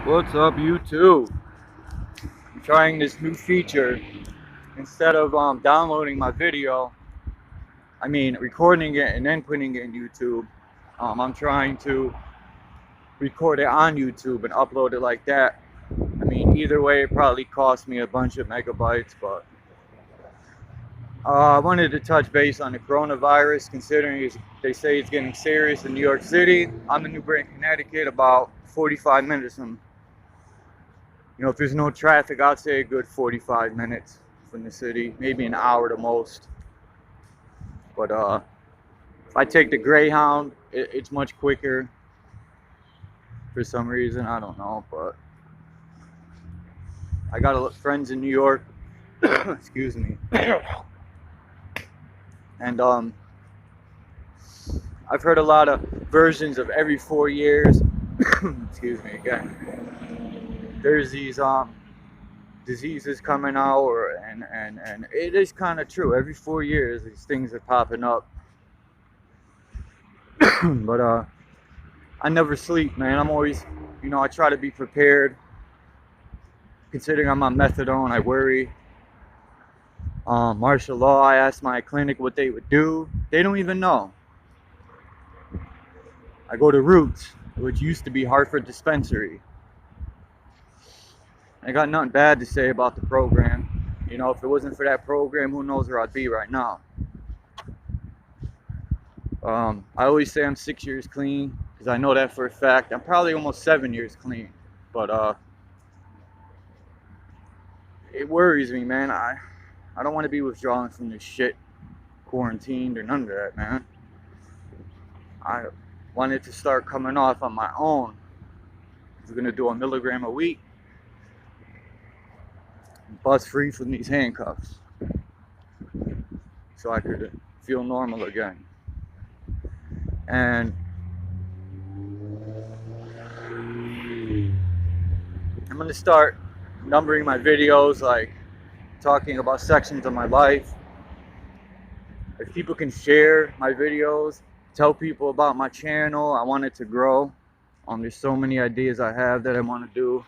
What's up, YouTube? I'm trying this new feature. Instead of downloading my video, recording it and then putting it in YouTube, I'm trying to record it on YouTube and upload it like that. Either way, it probably cost me a bunch of megabytes, but I wanted to touch base on the coronavirus, considering they say it's getting serious in New York City. I'm in New Britain, Connecticut, about 45 minutes from. If there's no traffic, I'd say a good 45 minutes from the city, maybe an hour the most. But if I take the Greyhound, it's much quicker for some reason. I don't know, but I got friends in New York. Excuse me. And I've heard a lot of versions of every 4 years. Excuse me again. There's these diseases coming out, and it is kind of true. Every 4 years, these things are popping up. But I never sleep, man. I'm always, I try to be prepared. Considering I'm on methadone, I worry. Martial law, I asked my clinic what they would do. They don't even know. I go to Roots, which used to be Hartford Dispensary. I got nothing bad to say about the program. If it wasn't for that program, who knows where I'd be right now. I always say I'm 6 years clean, because I know that for a fact. I'm probably almost 7 years clean. But it worries me, man. I don't want to be withdrawing from this shit, quarantined or none of that, man. I wanted to start coming off on my own. I was gonna do a milligram a week, bust free from these handcuffs, so I could feel normal again. And I'm gonna start numbering my videos, like talking about sections of my life. If people can share my videos, tell people about my channel, I want it to grow. There's so many ideas I have that I want to do.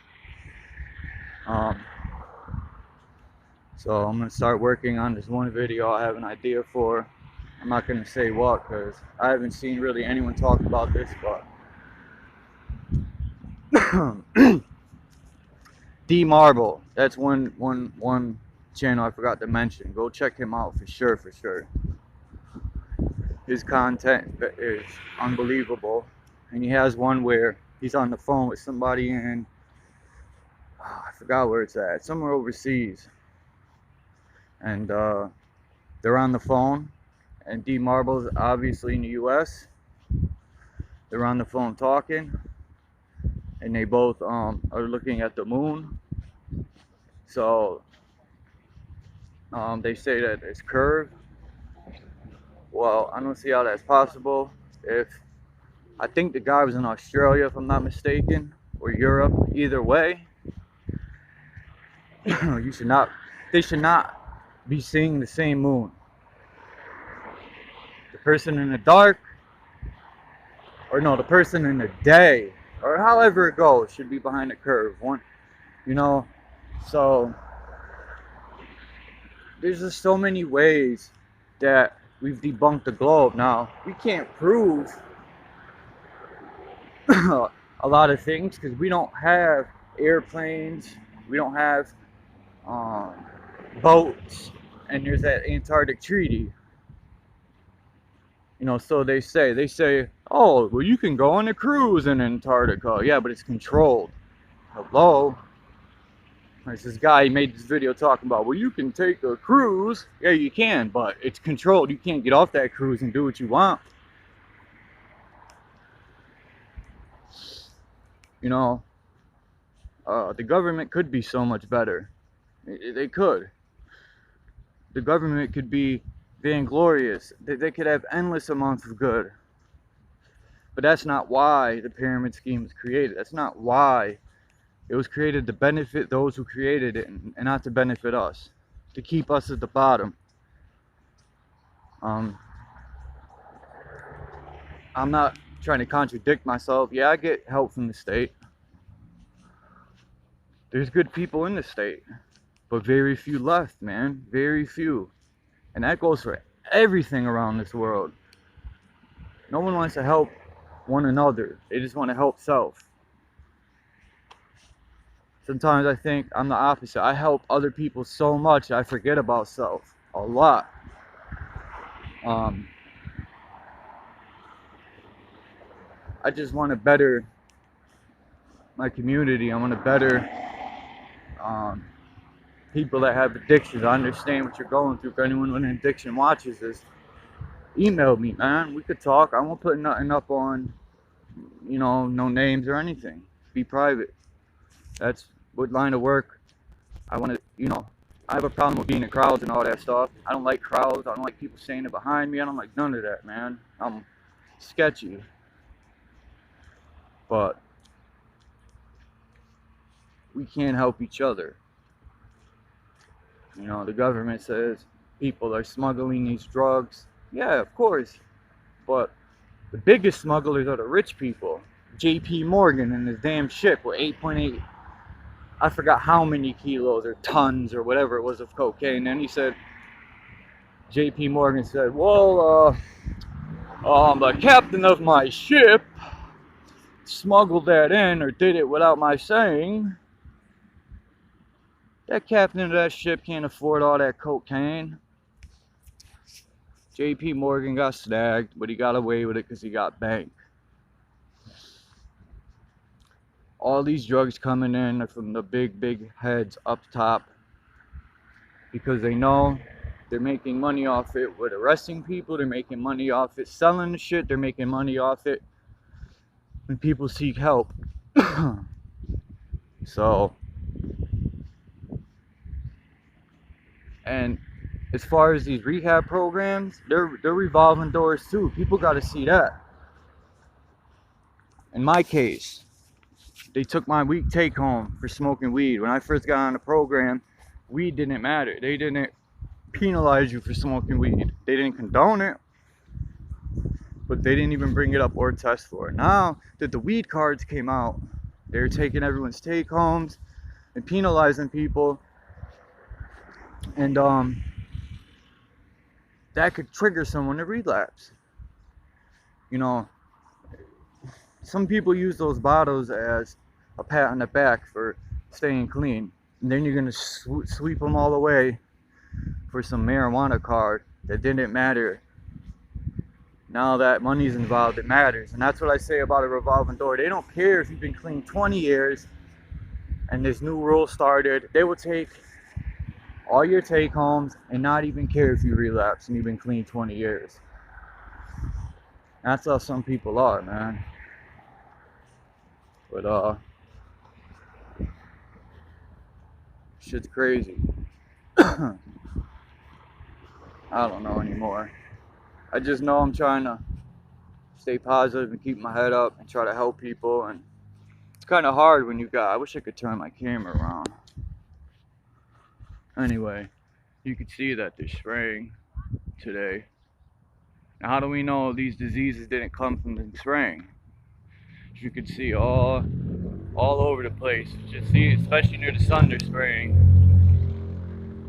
So I'm gonna start working on this one video I have an idea for. I'm not gonna say what, because I haven't seen really anyone talk about this, but D Marble, that's one channel I forgot to mention. Go check him out for sure. His content is unbelievable, and he has one where he's on the phone with somebody in, I forgot where it's at, somewhere overseas, and they're on the phone, and D Marble's obviously in the US. They're on the phone talking, and they both are looking at the moon. So they say that it's curved. Well, I don't see how that's possible. If I think the guy was in Australia, if I'm not mistaken, or Europe. Either way, you should not. They should not be seeing the same moon. The person in the dark, or no, the person in the day, or however it goes, should be behind the curve. So there's just so many ways that we've debunked the globe. Now, we can't prove a lot of things because we don't have airplanes, we don't have um, boats, and there's that Antarctic treaty. So they say, oh, well, you can go on a cruise in Antarctica. Yeah, but it's controlled. Hello? There's this guy, he made this video talking about, well, you can take a cruise. Yeah, you can, but it's controlled. You can't get off that cruise and do what you want. The government could be so much better. They could. The government could be vainglorious. They could have endless amounts of good. But that's not why the pyramid scheme was created. That's not why it was created, to benefit those who created it, and not to benefit us, to keep us at the bottom. I'm not trying to contradict myself. Yeah, I get help from the state. There's good people in the state, but very few left, man. Very few. And that goes for everything around this world. No one wants to help one another. They just want to help self. Sometimes I think I'm the opposite. I help other people so much I forget about self a lot. I just want to better my community. I want to better people that have addictions. I understand what you're going through. If anyone with an addiction watches this, email me, man. We could talk. I won't put nothing up on, no names or anything. Be private. That's what line of work I want to, I have a problem with being in crowds and all that stuff. I don't like crowds. I don't like people saying it behind me. I don't like none of that, man. I'm sketchy. But we can't help each other. The government says people are smuggling these drugs. Yeah, of course. But the biggest smugglers are the rich people. J.P. Morgan and his damn ship with 8.8, I forgot how many kilos or tons or whatever it was of cocaine. And he said, J.P. Morgan said, well, the captain of my ship smuggled that in or did it without my saying. That captain of that ship can't afford all that cocaine. J.P. Morgan got snagged, but he got away with it because he got banked. All these drugs coming in are from the big heads up top because they know they're making money off it with arresting people. They're making money off it selling the shit. They're making money off it when people seek help. So, and as far as these rehab programs, they're revolving doors too. People got to see that. In my case, they took my week take home for smoking weed. When I first got on the program, weed didn't matter. They didn't penalize you for smoking weed. They didn't condone it, but they didn't even bring it up or test for it. Now that the weed cards came out, they're taking everyone's take homes and penalizing people, and that could trigger someone to relapse. Some people use those bottles as a pat on the back for staying clean, and then you're gonna sweep them all away for some marijuana card that didn't matter. Now that money's involved, it matters. And that's what I say about a revolving door. They don't care if you've been clean 20 years and this new rule started. They will take all your take homes and not even care if you relapse and you've been clean 20 years. That's how some people are, man. But shit's crazy. I don't know anymore. I just know I'm trying to stay positive and keep my head up and try to help people, and it's kind of hard when I wish I could turn my camera around. Anyway, you can see that they're spraying today. Now, how do we know these diseases didn't come from the spraying? As you can see all over the place. Just see, especially near the sun, they're spraying.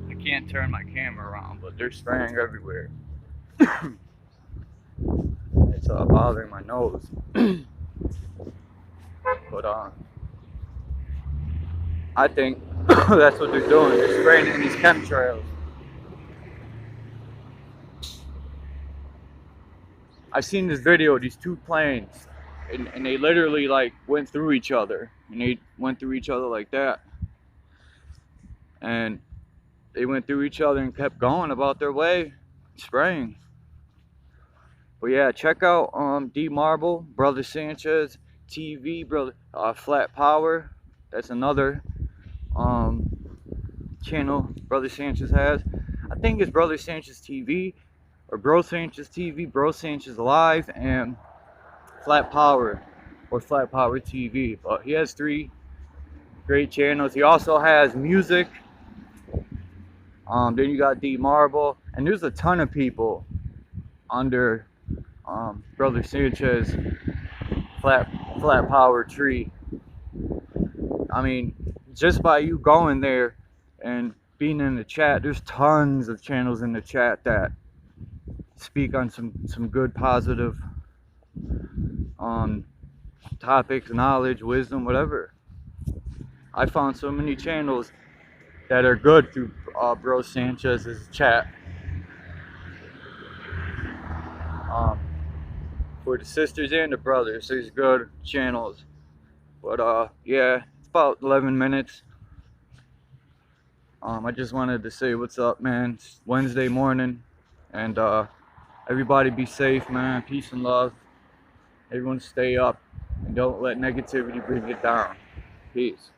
I can't turn my camera around, but they're spraying everywhere. It's bothering my nose. But I think that's what they're doing. They're spraying in these chemtrails. I've seen this video of these two planes, and they literally like went through each other, and they went through each other like that, and they went through each other and kept going about their way, spraying. But yeah, check out D Marble, Brother Sanchez TV, Flat Power. That's another channel Brother Sanchez has. I think it's Brother Sanchez TV or Bro Sanchez TV, Bro Sanchez Live, and Flat Power or Flat Power TV. But he has 3 great channels. He also has music. Then you got D Marble, and there's a ton of people under Brother Sanchez Flat Power tree. I mean, just by you going there and being in the chat, there's tons of channels in the chat that speak on some good positive topics, knowledge, wisdom, whatever. I found so many channels that are good through Bro Sanchez's chat. For the sisters and the brothers, there's good channels. But yeah, it's about 11 minutes. I just wanted to say what's up, man. It's Wednesday morning, and everybody be safe, man. Peace and love. Everyone stay up, and don't let negativity bring you down. Peace.